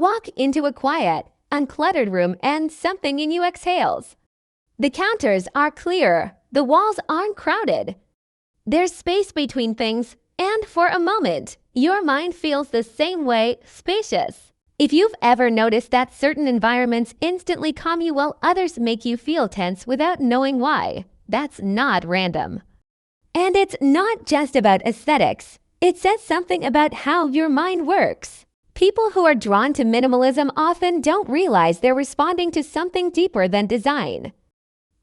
walk into a quiet, uncluttered room and something in you exhales. The counters are clear, the walls aren't crowded. There's space between things, and for a moment, your mind feels the same way, spacious. If you've ever noticed that certain environments instantly calm you while others make you feel tense without knowing why, that's not random. And it's not just about aesthetics. It says something about how your mind works. People who are drawn to minimalism often don't realize they're responding to something deeper than design.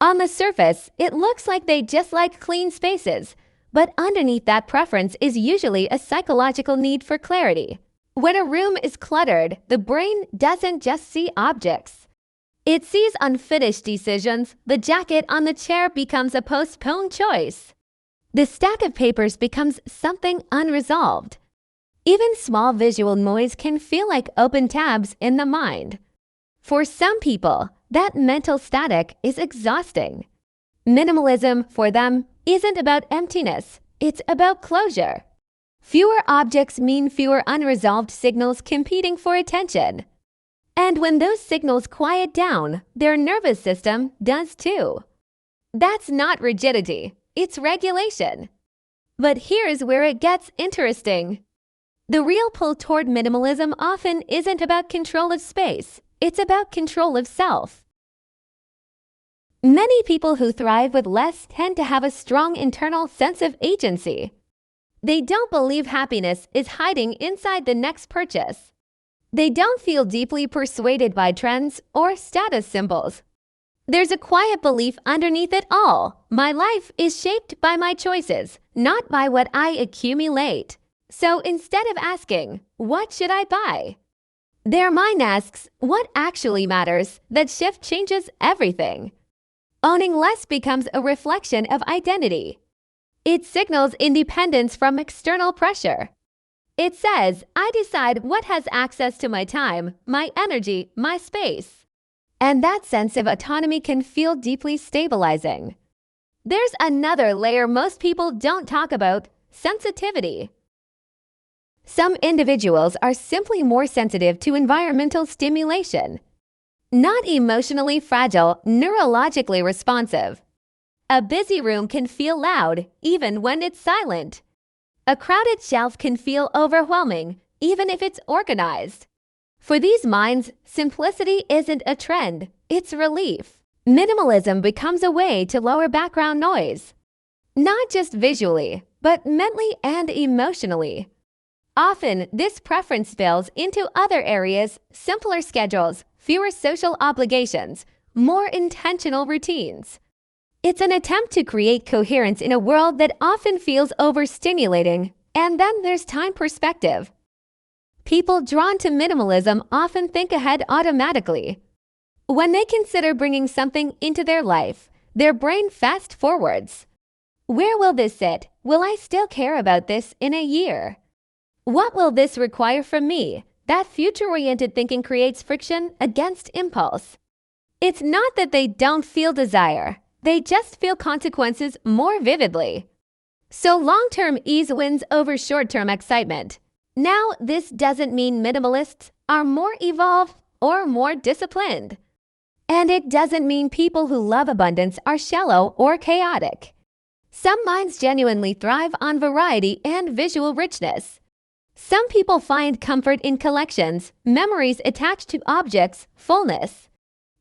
On the surface, it looks like they just like clean spaces, but underneath that preference is usually a psychological need for clarity. When a room is cluttered, the brain doesn't just see objects. It sees unfinished decisions. The jacket on the chair becomes a postponed choice. The stack of papers becomes something unresolved. Even small visual noise can feel like open tabs in the mind. For some people, that mental static is exhausting. Minimalism, for them, isn't about emptiness, it's about closure. Fewer objects mean fewer unresolved signals competing for attention. And when those signals quiet down, their nervous system does too. That's not rigidity, it's regulation. But here's where it gets interesting. The real pull toward minimalism often isn't about control of space, it's about control of self. Many people who thrive with less tend to have a strong internal sense of agency. They don't believe happiness is hiding inside the next purchase. They don't feel deeply persuaded by trends or status symbols. There's a quiet belief underneath it all. My life is shaped by my choices, not by what I accumulate. So instead of asking, what should I buy? Their mind asks, what actually matters? That shift changes everything. Owning less becomes a reflection of identity. It signals independence from external pressure. It says, I decide what has access to my time, my energy, my space. And that sense of autonomy can feel deeply stabilizing. There's another layer most people don't talk about: sensitivity. Some individuals are simply more sensitive to environmental stimulation. Not emotionally fragile, neurologically responsive. A busy room can feel loud, even when it's silent. A crowded shelf can feel overwhelming, even if it's organized. For these minds, simplicity isn't a trend, it's relief. Minimalism becomes a way to lower background noise. Not just visually, but mentally and emotionally. Often, this preference spills into other areas: simpler schedules, fewer social obligations, more intentional routines. It's an attempt to create coherence in a world that often feels overstimulating. And then there's time perspective. People drawn to minimalism often think ahead automatically. When they consider bringing something into their life, their brain fast forwards. Where will this sit? Will I still care about this in a year? What will this require from me? That future-oriented thinking creates friction against impulse. It's not that they don't feel desire. They just feel consequences more vividly. So long-term ease wins over short-term excitement. Now, this doesn't mean minimalists are more evolved or more disciplined. And it doesn't mean people who love abundance are shallow or chaotic. Some minds genuinely thrive on variety and visual richness. Some people find comfort in collections, memories attached to objects, fullness.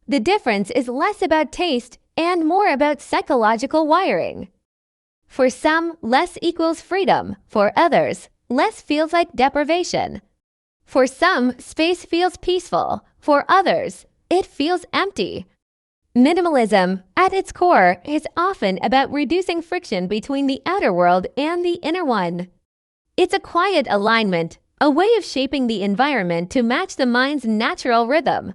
The difference is less about taste and more about psychological wiring. For some, less equals freedom. For others, less feels like deprivation. For some, space feels peaceful. For others, it feels empty. Minimalism, at its core, is often about reducing friction between the outer world and the inner one. It's a quiet alignment, a way of shaping the environment to match the mind's natural rhythm.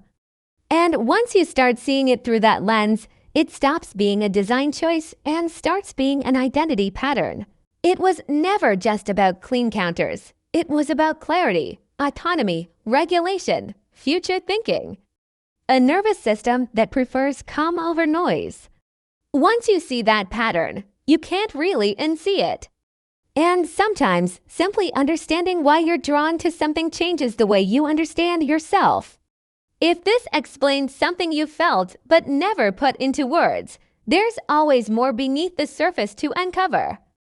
And once you start seeing it through that lens, it stops being a design choice and starts being an identity pattern. It was never just about clean counters. It was about clarity, autonomy, regulation, future thinking. A nervous system that prefers calm over noise. Once you see that pattern, you can't really unsee it. And sometimes, simply understanding why you're drawn to something changes the way you understand yourself. If this explains something you felt but never put into words, there's always more beneath the surface to uncover.